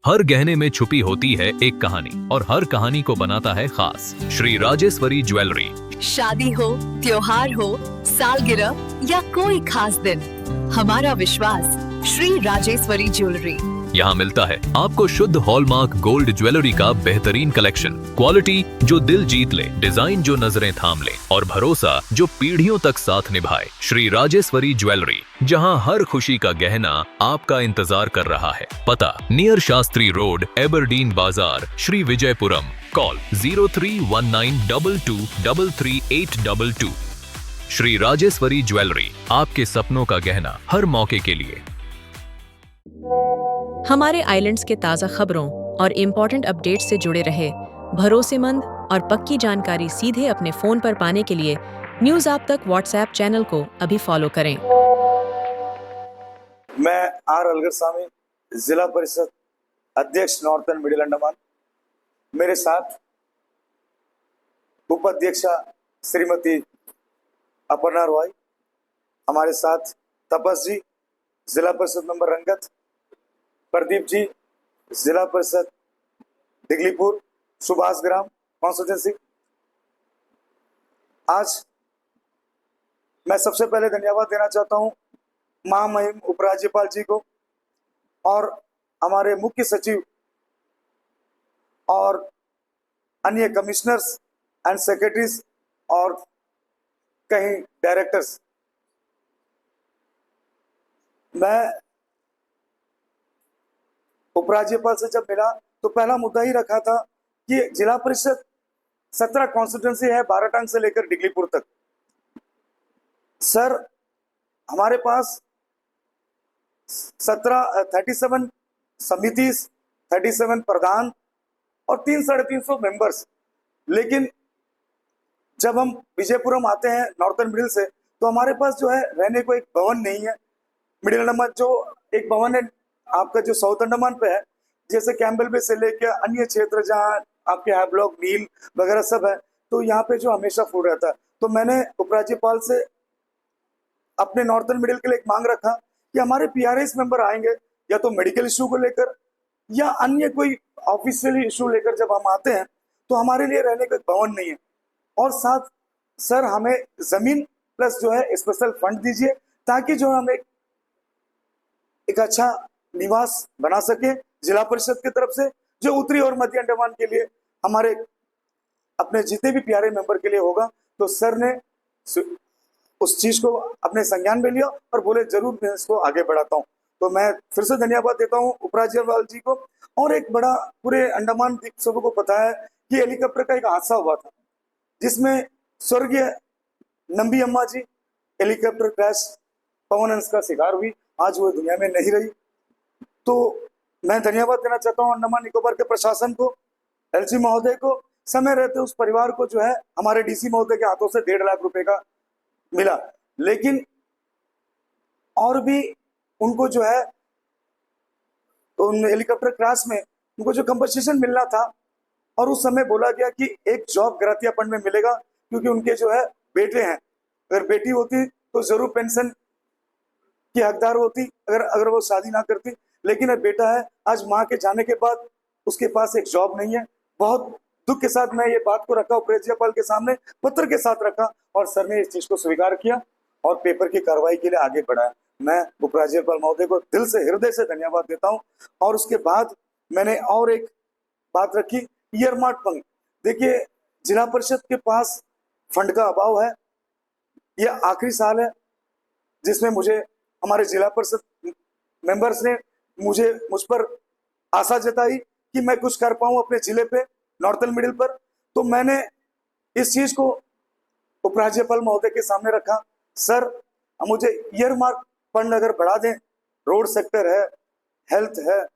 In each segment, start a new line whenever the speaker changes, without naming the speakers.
हर गहने में छुपी होती है एक कहानी और हर कहानी को बनाता है खास। श्री राजेश्वरी ज्वेलरी।
शादी हो, त्योहार हो, सालगिरह या कोई खास दिन, हमारा विश्वास श्री राजेश्वरी ज्वेलरी।
यहाँ मिलता है आपको शुद्ध हॉलमार्क गोल्ड ज्वेलरी का बेहतरीन कलेक्शन, क्वालिटी जो दिल जीत ले, डिजाइन जो नजरें थाम ले और भरोसा जो पीढ़ियों तक साथ निभाए। श्री राजेश्वरी ज्वेलरी, जहाँ हर खुशी का गहना आपका इंतजार कर रहा है। पता नियर शास्त्री रोड, एबरडीन बाजार, श्री विजयपुरम। कॉल 031922333822। श्री राजेश्वरी ज्वेलरी, आपके सपनों का गहना हर मौके के लिए।
हमारे आइलैंड्स के ताज़ा खबरों और इम्पोर्टेंट अपडेट से जुड़े रहे, भरोसेमंद और पक्की जानकारी सीधे अपने फोन पर पाने के लिए न्यूज़ आप तक व्हाट्सएप चैनल को अभी फॉलो करें।
मैं आर अलगर स्वामी, जिला परिषद अध्यक्ष नॉर्थन मिडिल अंडमान। मेरे साथ उपाध्यक्षा श्रीमती अपर्णा रॉय, हमारे साथ तपस जी, जिला परिषद मेंबर रंगत, प्रदीप जी, जिला परिषद दिगलीपुर, सुभाष ग्राम कॉन्स्टिट्यूंसी। आज मैं सबसे पहले धन्यवाद देना चाहता हूं महामहिम उपराज्यपाल जी को और हमारे मुख्य सचिव और अन्य कमिश्नर्स एंड सेक्रेटरीज और कहीं डायरेक्टर्स। मैं उपराज्यपाल से जब मिला तो पहला मुद्दा ही रखा था कि जिला परिषद 17 कॉन्स्टिट्यूंसी है, बाराटांग से लेकर डिगलीपुर तक। सर, हमारे पास 37 समिति, 37 प्रधान और 300-350 मेंबर्स। लेकिन जब हम विजयपुरम आते हैं नॉर्थन मिडिल से, तो हमारे पास जो है रहने को एक भवन नहीं है। मिडिल अंडमान जो एक भवन है आपका जो साउथ अंडमान पे है, जैसे कैम्बल बे से लेकर अन्य क्षेत्र जहाँ आपके हैवलॉक, नील वगैरह सब है, तो यहाँ पे जो हमेशा फूड रहता है। तो मैंने उपराज्यपाल से अपने नॉर्थन मिडिल के लिए एक मांग रखा कि हमारे पीआरएस मेंबर आएंगे या तो मेडिकल इशू को लेकर या अन्य कोई ऑफिशियल इशू लेकर जब हम आते हैं तो हमारे लिए रहने का भवन नहीं है। और साथ सर हमें जमीन प्लस जो है स्पेशल फंड दीजिए ताकि जो हम एक अच्छा निवास बना सके जिला परिषद की तरफ से, जो उत्तरी और मध्य अंडमान के लिए हमारे अपने जितने भी प्यारे मेंबर के लिए होगा। तो सर ने उस चीज को अपने संज्ञान में लिया और बोले जरूर मैं इसको आगे बढ़ाता हूँ। तो मैं फिर से धन्यवाद देता हूँ उपराज्यपाल जी को। और एक बड़ा पूरे अंडमान द्वीप समूह को पता है कि हेलीकॉप्टर का एक हादसा हुआ था जिसमें स्वर्गीय नंबी अम्मा जी हेलीकॉप्टर क्रैश पवन हंस का शिकार हुई। आज वो दुनिया में नहीं रही। तो मैं धन्यवाद देना चाहता हूँ अंडमान निकोबार के प्रशासन को, एलजी महोदय को। समय रहते उस परिवार को जो है हमारे डीसी महोदय के हाथों से 1.5 लाख रुपए का मिला, लेकिन और भी उनको जो है उन हेलीकॉप्टर क्रैश में उनको जो कंपनसेशन मिलना था और उस समय बोला गया कि एक जॉब गरातिया फंड में मिलेगा क्योंकि उनके जो है बेटे हैं। अगर बेटी होती तो जरूर पेंशन की हकदार होती अगर वो शादी ना करती, लेकिन अब बेटा है। आज माँ के जाने के बाद उसके पास एक जॉब नहीं है। बहुत दुख के साथ मैं ये बात को रखा उपराज्यपाल के सामने, पत्र के साथ रखा और सर ने इस चीज को स्वीकार किया और पेपर की कार्रवाई के लिए आगे बढ़ाया। मैं उपराज्यपाल महोदय को दिल से, हृदय से धन्यवाद देता हूँ। और उसके बाद मैंने और एक बात रखी, ईयरमार्क फंड। देखिए जिला परिषद के पास फंड का अभाव है। यह आखिरी साल है जिसमें मुझे हमारे जिला परिषद मेंबर्स ने मुझ पर आशा जताई कि मैं कुछ कर पाऊं अपने जिले पे, नॉर्थन मिडिल पर। तो मैंने इस चीज को उपराज्यपाल महोदय के सामने रखा। सर मुझे ईयरमार्क फंड अगर बढ़ा दें, रोड सेक्टर है, हेल्थ है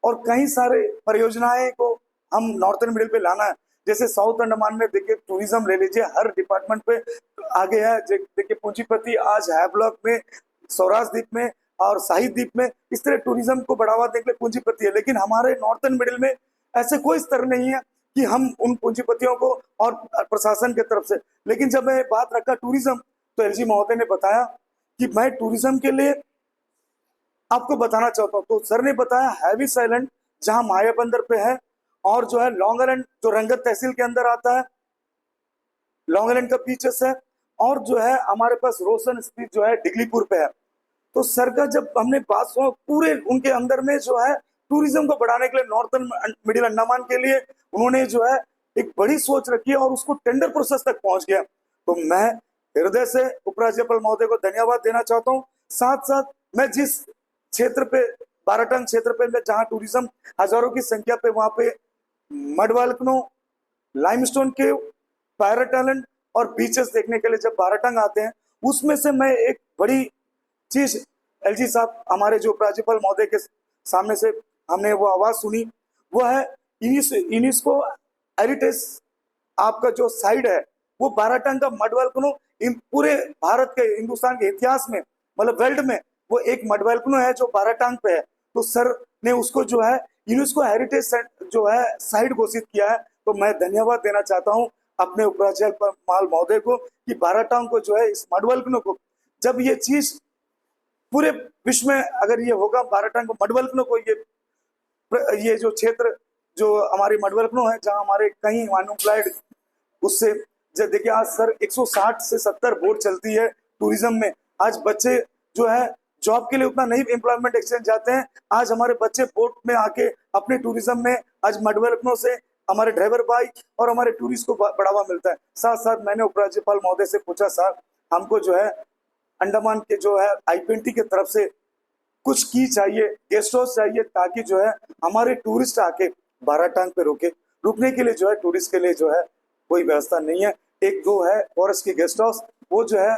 और कई सारे परियोजनाएं को हम नॉर्थन मिडिल पे लाना है। जैसे साउथ अंडमान में देखिए टूरिज्म ले लीजिए, हर डिपार्टमेंट पे आगे है। देखिए पूंजीपति आज हैवलॉक में, सौराष्ट्र द्वीप में और शाही द्वीप में इस तरह टूरिज्म को बढ़ावा देने के लिए पूंजीपति है। लेकिन हमारे नॉर्थन मिडिल में ऐसे कोई स्तर नहीं है कि हम उन पूंजीपतियों को और प्रशासन की तरफ से। लेकिन जब मैं बात रखा टूरिज्म तो एलजी महोदय ने बताया कि मैं टूरिज्म के लिए आपको बताना चाहता हूँ। तो सर ने बताया हैवी साइलेंट जहां माया बंदर पे है, और जो है लॉन्ग आइलैंड जो रंगत तहसील के अंदर आता है, लॉन्ग आइलैंड का बीचेस है, और जो है हमारे पास रोशन स्ट्रीट जो है डिगलीपुर पे है। तो सर का जब हमने बात सुना, पूरे उनके अंदर में जो है टूरिज्म को बढ़ाने के लिए नॉर्थन मिडिल अंडमान के लिए उन्होंने जो है एक बड़ी सोच रखी है और उसको टेंडर प्रोसेस तक पहुंच गया। तो मैं हृदय से उपराज्यपाल महोदय को धन्यवाद देना चाहता हूँ। साथ साथ मैं जिस क्षेत्र पे, बाराटांग क्षेत्र पे, मैं जहाँ टूरिज्म हजारों की संख्या पे, वहां पे मड वॉल्केनो, लाइमस्टोन केव, पायरेट आइलैंड और बीचेस देखने के लिए जब बाराटांग आते हैं, उसमें से मैं एक बड़ी चीज एलजी साहब, हमारे जो उपराज्यपाल महोदय के सामने से हमने वो आवाज सुनी, वो है यूनेस्को हेरिटेज आपका जो साइड है, वो बाराटांग का मड वॉल्केनो इन पूरे भारत के, हिंदुस्तान के इतिहास में, मतलब वर्ल्ड में वो एक मड वॉल्केनो है जो बाराटांग पे है। तो सर ने उसको जो है यूनेस्को हेरिटेज जो है साइट घोषित किया है। तो मैं धन्यवाद देना चाहता हूँ अपने उपराज्यपाल महोदय को कि बाराटांग को जो है, इस मड वॉल्केनो को, जब ये चीज पूरे विश्व में अगर ये होगा, बाराटांग को, मड वॉल्केनो को, ये जो क्षेत्र जो हमारे मड वॉल्केनो है, जहाँ हमारे कई अनएम्प्लॉयड, उससे जब देखिए आज सर 160 से 70 बोट चलती है टूरिज्म में। आज बच्चे जो है जॉब के लिए उतना नहीं एम्प्लॉयमेंट एक्सचेंज जाते हैं, आज हमारे बच्चे बोट में आके अपने टूरिज्म में, आज मड वॉल्केनो से हमारे ड्राइवर भाई और हमारे टूरिस्ट को बढ़ावा मिलता है। साथ साथ मैंने उपराज्यपाल महोदय से पूछा, साहब हमको जो है अंडमान के जो है आईपीएनटी की तरफ से कुछ की चाहिए, गेस्ट हाउस चाहिए, ताकि जो है हमारे टूरिस्ट आके बाराटांग पे रुकने के लिए जो है, टूरिस्ट के लिए जो है कोई व्यवस्था नहीं है। एक दो है फॉरेस्ट की गेस्ट हाउस, वो जो है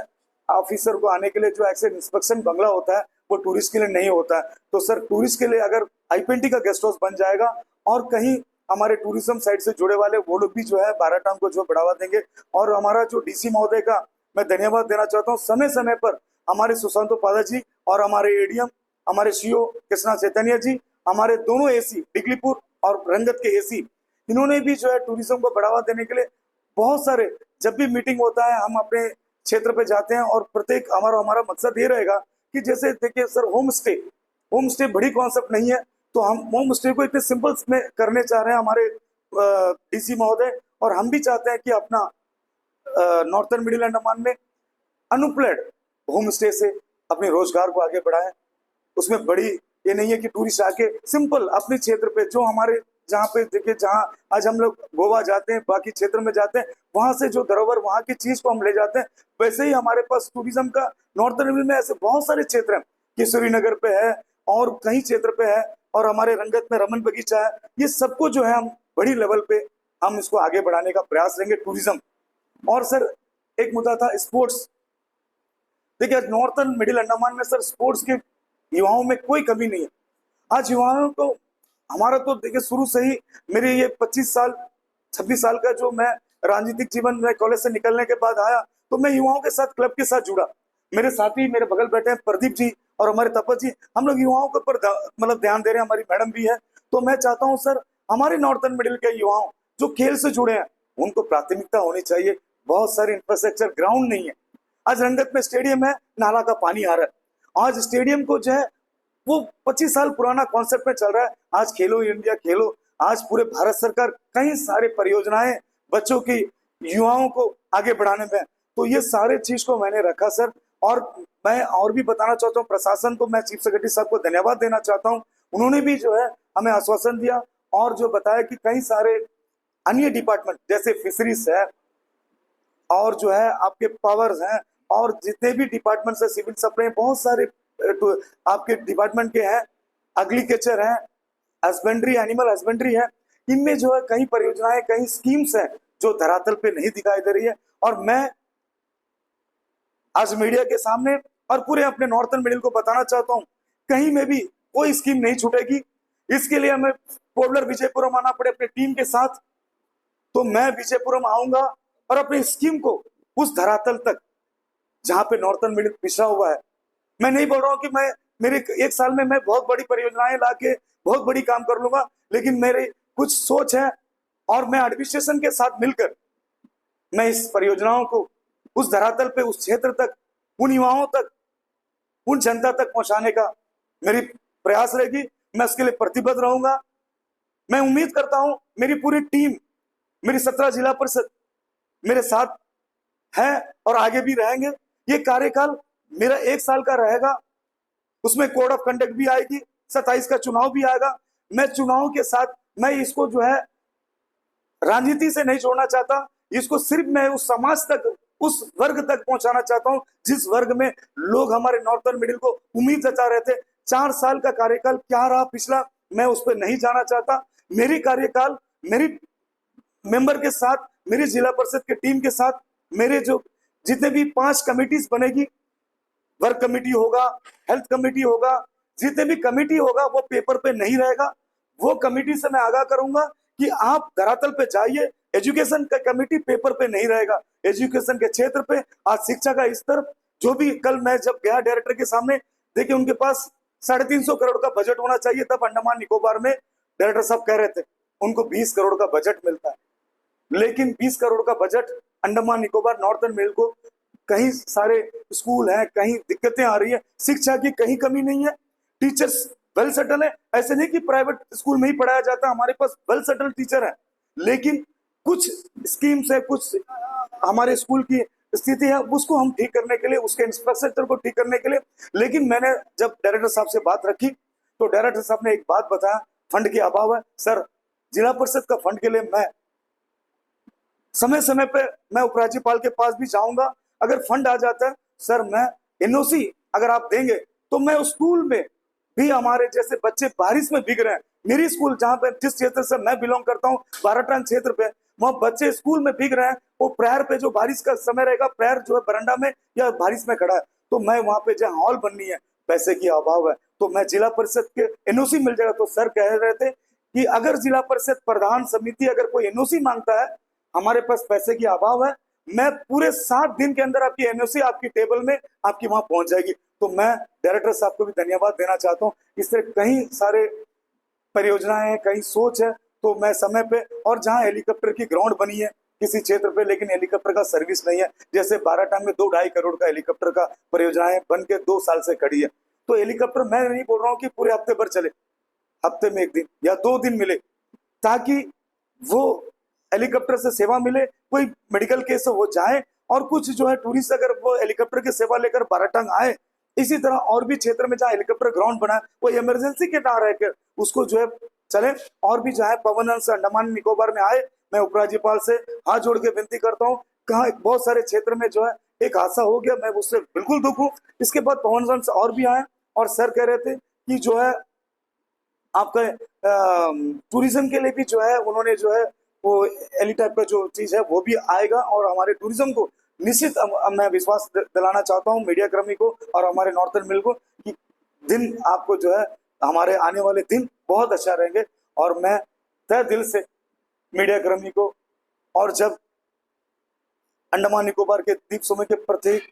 ऑफिसर को आने के लिए जो एक्सेस इंस्पेक्शन बंगला होता है, वो टूरिस्ट के लिए नहीं होता है। तो सर टूरिस्ट के लिए अगर आईपीएनटी का गेस्ट हाउस बन जाएगा, और कहीं हमारे टूरिज्म साइड से जुड़े वाले वो लोग भी जो है बाराटांग को जो बढ़ावा देंगे। और हमारा जो डीसी महोदय का मैं धन्यवाद देना चाहता हूँ, समय समय पर हमारे सुशांतो पादा जी और हमारे एडीएम, हमारे सीओ कृष्णा चैतन्य जी, हमारे दोनों एसी डिगलीपुर और रंगत के एसी, इन्होंने भी जो है टूरिज्म को बढ़ावा देने के लिए बहुत सारे, जब भी मीटिंग होता है हम अपने क्षेत्र पे जाते हैं, और प्रत्येक हमारा मकसद ये रहेगा कि जैसे देखिए सर, होम स्टे बड़ी कॉन्सेप्ट नहीं है, तो हम होम स्टे को इतने सिंपल में करने चाह रहे हैं हमारे डीसी महोदय, और हम भी चाहते हैं कि अपना नॉर्थन मिडिल अंडमान में अनएम्प्लॉयड होम स्टे से अपने रोजगार को आगे बढ़ाएं। उसमें बड़ी ये नहीं है कि टूरिस्ट आके सिंपल अपने क्षेत्र पे, जो हमारे जहाँ पे देखिए, जहाँ आज हम लोग गोवा जाते हैं, बाकी क्षेत्र में जाते हैं, वहां से जो धरोहर, वहां की चीज को हम ले जाते हैं, वैसे ही हमारे पास टूरिज्म का नॉर्थन में ऐसे बहुत सारे क्षेत्र हैं कि श्रीनगर पे है और कई क्षेत्र पे है, और हमारे रंगत में रमन बगीचा है। ये सबको जो है हम बड़ी लेवल पे हम इसको आगे बढ़ाने का प्रयास करेंगे टूरिज्म। और सर एक मुद्दा था स्पोर्ट्स। देखिए आज नॉर्थन मिडिल अंडमान में सर स्पोर्ट्स के युवाओं में कोई कमी नहीं है। आज युवाओं को, हमारा तो देखिए शुरू से ही, मेरे ये 26 साल का जो मैं राजनीतिक जीवन में कॉलेज से निकलने के बाद आया, तो मैं युवाओं के साथ, क्लब के साथ जुड़ा। मेरे साथी मेरे बगल बैठे हैं प्रदीप जी और हमारे तपस जी, हम लोग युवाओं के ऊपर मतलब ध्यान दे रहे हैं, हमारी मैडम भी है। तो मैं चाहता हूँ सर, हमारे नॉर्थन मिडिल के युवाओं जो खेल से जुड़े हैं, उनको प्राथमिकता होनी चाहिए। बहुत सारे इंफ्रास्ट्रक्चर, ग्राउंड नहीं है। आज रंगत में स्टेडियम है, नाला का पानी आ रहा है। आज स्टेडियम को जो है वो 25 साल पुराना कॉन्सेप्ट में चल रहा है। आज खेलो इंडिया खेलो, आज पूरे भारत सरकार कई सारे परियोजनाएं बच्चों की, युवाओं को आगे बढ़ाने में, तो ये सारे चीज को मैंने रखा सर। और मैं और भी बताना चाहता हूँ प्रशासन को, मैं चीफ सेक्रेटरी साहब को धन्यवाद देना चाहता हूँ। उन्होंने भी जो है हमें आश्वासन दिया और जो बताया कि कई सारे अन्य डिपार्टमेंट जैसे फिशरीज है, और जो है आपके पावर्स हैं, और जितने भी डिपार्टमेंट है, सिविल सप्लाई, बहुत सारे आपके डिपार्टमेंट के हैं, एग्रीकल्चर है, हस्बेंड्री, एनिमल हस्बेंड्री है, इनमें जो है कई परियोजनाएं, कई स्कीम्स हैं जो धरातल पे नहीं दिखाई दे रही है। और मैं आज मीडिया के सामने और पूरे अपने नॉर्थन मिडिल को बताना चाहता हूँ, कहीं में भी कोई स्कीम नहीं छूटेगी। इसके लिए हमें पोर्टब्लेयर विजयपुरम आना पड़े अपने टीम के साथ, तो मैं विजयपुरम आऊंगा और अपनी स्कीम को उस धरातल तक जहां पे नॉर्थन मिडिल पिछड़ा हुआ है। मैं नहीं बोल रहा हूँ कि मैं मेरे 1 साल में मैं बहुत बड़ी परियोजनाएं लाके बहुत बड़ी काम कर लूंगा, लेकिन मेरी कुछ सोच है और मैं एडमिनिस्ट्रेशन के साथ मिलकर मैं इस परियोजनाओं को उस धरातल पे, उस क्षेत्र तक, उन युवाओं तक, उन जनता तक पहुंचाने का मेरी प्रयास रहेगी। मैं उसके लिए प्रतिबद्ध रहूंगा। मैं उम्मीद करता हूं मेरी पूरी टीम, मेरी 17 जिला परिषद मेरे साथ है और आगे भी रहेंगे। ये कार्यकाल मेरा 1 साल का रहेगा, उसमें कोड ऑफ कंडक्ट भी आएगी, 27 का चुनाव भी आएगा। मैं चुनाव के साथ मैं इसको जो है राजनीति से नहीं छोड़ना चाहता, इसको सिर्फ मैं उस समाज तक, उस वर्ग तक पहुंचाना चाहता हूं जिस वर्ग में लोग हमारे नॉर्थर्न मिडिल को उम्मीद जता रहे थे। 4 साल का कार्यकाल क्या रहा पिछला, मैं उस पर नहीं जाना चाहता। मेरी कार्यकाल मेरी मेंबर के साथ, मेरी जिला परिषद की टीम के साथ, मेरे जो जितने भी 5 कमिटीज बनेगी, वर्क कमेटी होगा, हेल्थ कमेटी होगा, जितने भी कमेटी होगा वो पेपर पे नहीं रहेगा। वो कमेटी से मैं आगाह करूंगा कि आप धरातल पे जाइए। एजुकेशन का कमेटी पेपर पे नहीं रहेगा, एजुकेशन के क्षेत्र पे आज शिक्षा का स्तर, जो भी कल मैं जब गया डायरेक्टर के सामने, देखिए उनके पास 350 करोड़ का बजट होना चाहिए, तब अंडमान निकोबार में डायरेक्टर साहब कह रहे थे उनको 20 करोड़ का बजट मिलता है। लेकिन 20 करोड़ का budget Andaman Nicobar northern middle को, कहीं सारे स्कूल हैं, कहीं दिक्कतें आ रही है, शिक्षा की कहीं कमी नहीं है, टीचर्स वेल सेटल है। ऐसे नहीं कि प्राइवेट स्कूल में ही पढ़ाया जाता, हमारे पास वेल सेटल टीचर है। लेकिन कुछ स्कीम्स है, कुछ हमारे स्कूल की स्थिति है, उसको हम ठीक करने के लिए, उसके इंफ्रास्ट्रक्चर को ठीक करने के लिए। लेकिन मैंने जब डायरेक्टर साहब से बात रखी तो डायरेक्टर साहब ने एक बात बताया, फंड के अभाव है। सर, जिला परिषद का फंड के लिए मैं समय समय पे मैं उपराज्यपाल के पास भी जाऊंगा। अगर फंड आ जाता है सर, मैं एनओसी अगर आप देंगे तो मैं उस स्कूल में भी, हमारे जैसे बच्चे बारिश में भीग रहे हैं, मेरी स्कूल जहाँ पे, जिस क्षेत्र से मैं बिलोंग करता हूँ, बाराटान क्षेत्र पे, वहाँ बच्चे स्कूल में भीग रहे हैं, वो प्रेयर पे जो बारिश का समय रहेगा, प्रेयर जो है बरंडा में या बारिश में खड़ा है, तो मैं वहाँ पे जहाँ हॉल बननी है, पैसे की अभाव है, तो मैं जिला परिषद के एनओसी मिल जाएगा। तो सर कह रहे थे कि अगर जिला परिषद प्रधान समिति अगर कोई एनओसी मांगता है, हमारे पास पैसे की अभाव है, मैं पूरे 7 दिन के अंदर आपकी एनओसी आपकी टेबल में आपकी वहां पहुंच जाएगी। तो मैं डायरेक्टर साहब को भी धन्यवाद देना चाहता हूँ। इस तरह कई सारे परियोजनाएं हैं, कई सोच है, तो मैं समय पे, और जहाँ हेलीकॉप्टर की ग्राउंड बनी है किसी क्षेत्र पे, लेकिन हेलीकॉप्टर का सर्विस नहीं है, जैसे बाराटांग में 2-2.5 करोड़ का हेलीकॉप्टर का परियोजनाएं बन के 2 साल से खड़ी है। तो हेलीकॉप्टर मैं नहीं बोल रहा हूँ कि पूरे हफ्ते भर चले, हफ्ते में 1 दिन या 2 दिन मिले, ताकि वो हेलीकॉप्टर से सेवा मिले, कोई मेडिकल केस हो जाए, और कुछ जो है टूरिस्ट अगर वो हेलीकॉप्टर की सेवा लेकर बाराटांग आए। इसी तरह और भी क्षेत्र में जहाँ हेलीकॉप्टर ग्राउंड बना है, वो इमरजेंसी के ना रहकर उसको जो है चले, और भी जहाँ पवन हंस अंडमान निकोबार में आए। मैं उपराज्यपाल से हाथ जोड़ के विनती करता हूँ, कहाँ बहुत सारे क्षेत्र में जो है एक हादसा हो गया, मैं उससे बिल्कुल दुख हूँ। इसके बाद पवन हंस और भी आए, और सर कह रहे थे कि जो है आपका टूरिज्म के लिए भी जो है उन्होंने जो है वो एली टाइप का जो चीज है वो भी आएगा, और हमारे टूरिज्म को निश्चित मैं विश्वास दिलाना चाहता हूँ मीडिया कर्मी को और हमारे नॉर्थर्न मिल को, कि दिन आपको जो है हमारे आने वाले दिन बहुत अच्छा रहेंगे। और मैं तहे दिल से मीडिया कर्मी को, और जब अंडमान निकोबार के द्वीप समूह के प्रत्येक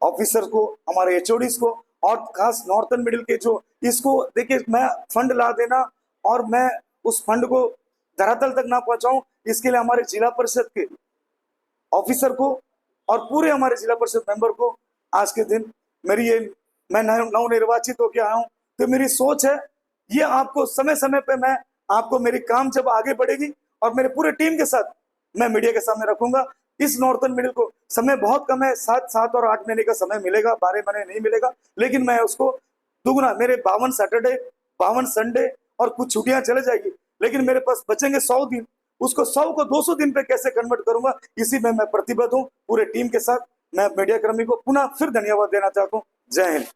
ऑफिसर को, हमारे एचओडीज को, और खास नॉर्थर्न मिडिल के जो इसको देखिए, मैं फंड ला देना और मैं उस फंड को धरातल तक ना पहुंचाऊं, इसके लिए हमारे जिला परिषद के ऑफिसर को और पूरे हमारे जिला परिषद मेंबर को आज के दिन मेरी ये, मैं नवनिर्वाचित होकर आया हूं, तो मेरी सोच है ये आपको समय समय पे मैं आपको मेरी काम जब आगे बढ़ेगी और मेरे पूरे टीम के साथ मैं मीडिया के सामने रखूंगा। इस नॉर्थर्न मिडिल को समय बहुत कम है, 7 और 8 महीने का समय मिलेगा, 12 महीने नहीं मिलेगा, लेकिन मैं उसको दुगना, मेरे 52 सैटरडे, 52 संडे और कुछ छुट्टियां चले जाएगी, लेकिन मेरे पास बचेंगे 100 दिन। उसको 100 को 200 दिन पे कैसे कन्वर्ट करूंगा, इसी में मैं प्रतिबद्ध हूँ। पूरे टीम के साथ मैं मीडिया कर्मी को पुनः फिर धन्यवाद देना चाहता हूँ। जय हिंद।